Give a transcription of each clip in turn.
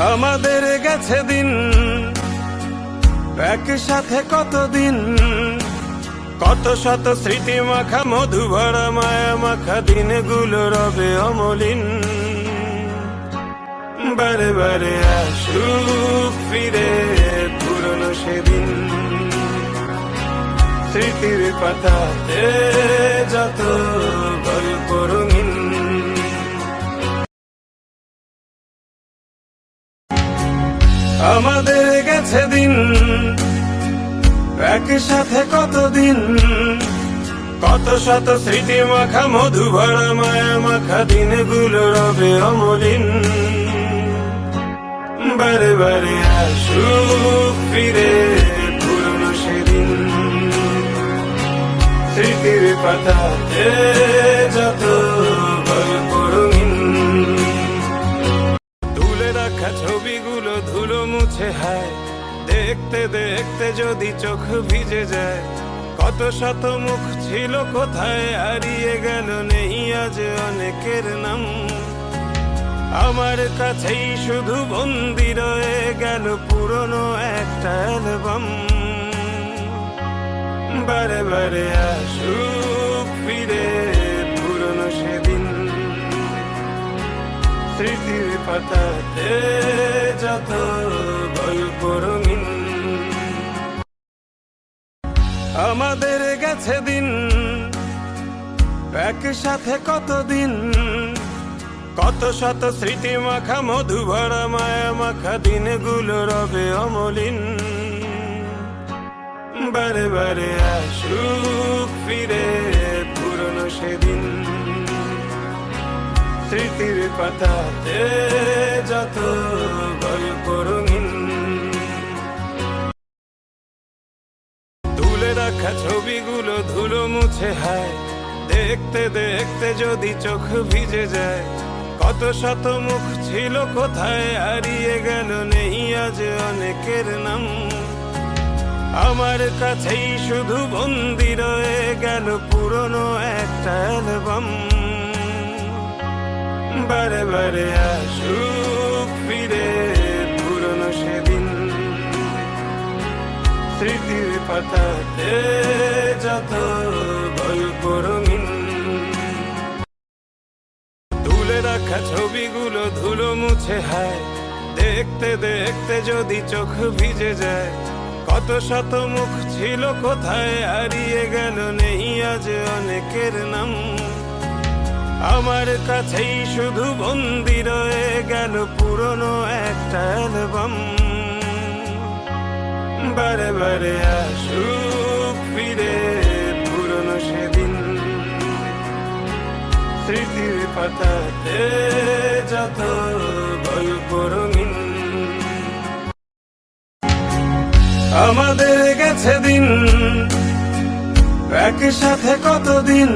আমাদের গেছে দিন একসাথে কতদিন, কত শত স্মৃতি মাখা মধু ভরা মায়া মাখা দিনগুলো রবে অমলিন। বারে বারে আসুক ফিরে পুরনো সেদিন, স্মৃতির পাতাতে যত গল্প রঙিন। আমাদের গেছে দিন একসাথে কতদিন, কত শত স্মৃতি মাখা মধু ভরা মায়া মাখা দিনগুলো রবে অমলিন। বারে বারে আসুক ফিরে পুরনো সেদিন, স্মৃতির পাতাতে যত গল্প রঙিন। তুলে রাখা ছবিগুলো ধুলো মুছে হায়, দেখতে দেখতে যদি চোখ ভিজে যায়। কত শত মুখ ছিল কোথায় হারিয়ে গেল, নেই আজ অনেকের নাম। আমার কাছেই শুধু বন্দি রয়ে গেল পুরনো একটা অ্যালবাম। বারে বারে আসুক ফিরে পুরনো সেদিন, স্মৃতির পাতাতে যত গল্প রঙিন। আমাদের গেছে দিন একসাথে কতদিন, কত শত স্মৃতি মাখা মধু ভরা মায়া মাখা দিনগুলো রবে অমলিন। বারে বারে আসুক ফিরে পুরনো সেদিন, স্মৃতির পাতাতে যত গল্প রঙিন। তুলে রাখা ছবিগুলো ধুলো মুছে হায়, দেখতে দেখতে যদি চোখ ভিজে যায়। কত শত মুখ ছিল কোথায় হারিয়ে গেল, নেই আজ অনেকের নাম। আমার কাছেই শুধু বন্দি রয়ে গেল পুরনো একটা অ্যালবাম। বারে বারে আসুক ফিরে পুরনো সেদিন, স্মৃতির পাতাতে যত গল্প রঙিন। তুলে রাখা ছবিগুলো ধুলো মুছে হায়, দেখতে দেখতে যদি চোখ ভিজে যায়। কত শত মুখ ছিল কোথায় হারিয়ে গেল, নেই আজ অনেকের নাম। আমার কাছেই শুধু বন্দি রয়ে গেল পুরনো একটা অ্যালবাম। বারে বারে আসুক ফিরে পুরনো সেদিন, স্মৃতির পাতাতে যত গল্প রঙিন। আমাদের গেছে দিন একসাথে কতদিন,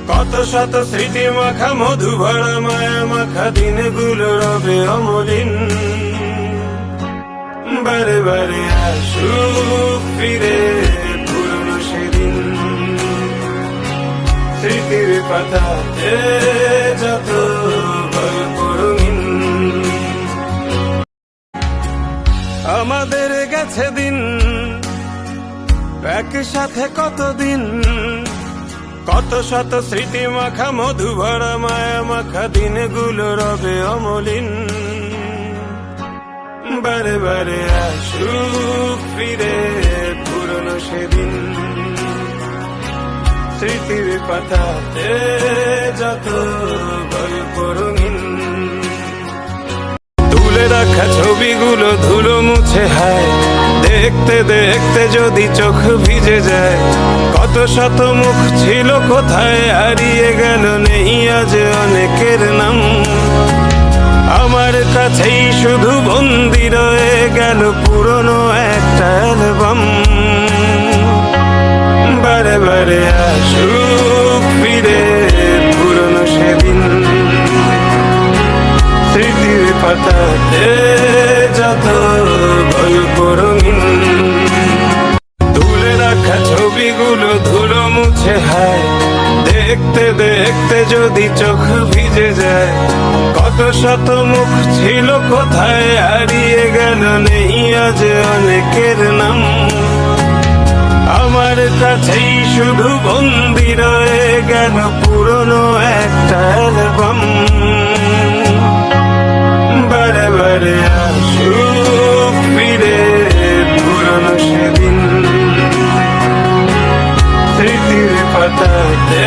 কত শত স্মৃতি মাখা মধু ভরা মায়া মাখা দিনগুলো রবে অমলিন। বারে বারে আসুক ফিরে পুরনো সেদিন, স্মৃতির পাতাতে যত গল্প রঙিন। আমাদের গেছে দিন একসাথে কতদিন, কত শত স্মৃতি মাখা মধু ভরা মায়া মাখা দিনগুলো রবে অমলিন। বারে বারে আসুক ফিরে পুরনো সেদিন, স্মৃতির পাতাতে যত গল্প রঙিন। তুলে রাখা ছবিগুলো ধুলো মুছে হায়, দেখতে দেখতে যদি চোখ ভিজে যায়। কত শত মুখ ছিল কোথায় হারিয়ে গেল, নেই আজ অনেকের নাম। আমার কাছেই শুধু বন্দি রয়ে গেল পুরনো একটা অ্যালবাম। বারে বারে আসুক ফিরে পুরনো সেদিন, স্মৃতির পাতাতে যত গল্প রঙিন। তুলে রাখা ছবিগুলো ধুলো মুছে হায়, দেখতে দেখতে যদি চোখ ভিজে যায়, কত শত মুখ ছিল কোথায় হারিয়ে গেল, নেই আজ অনেকের নাম। আমার কাছেই শুধু বন্দি রয়ে গেল পুরনো একটা অ্যালবাম। বারে বারে আসুক ফিরে পুরনো সেদিন, স্মৃতির পাতাতে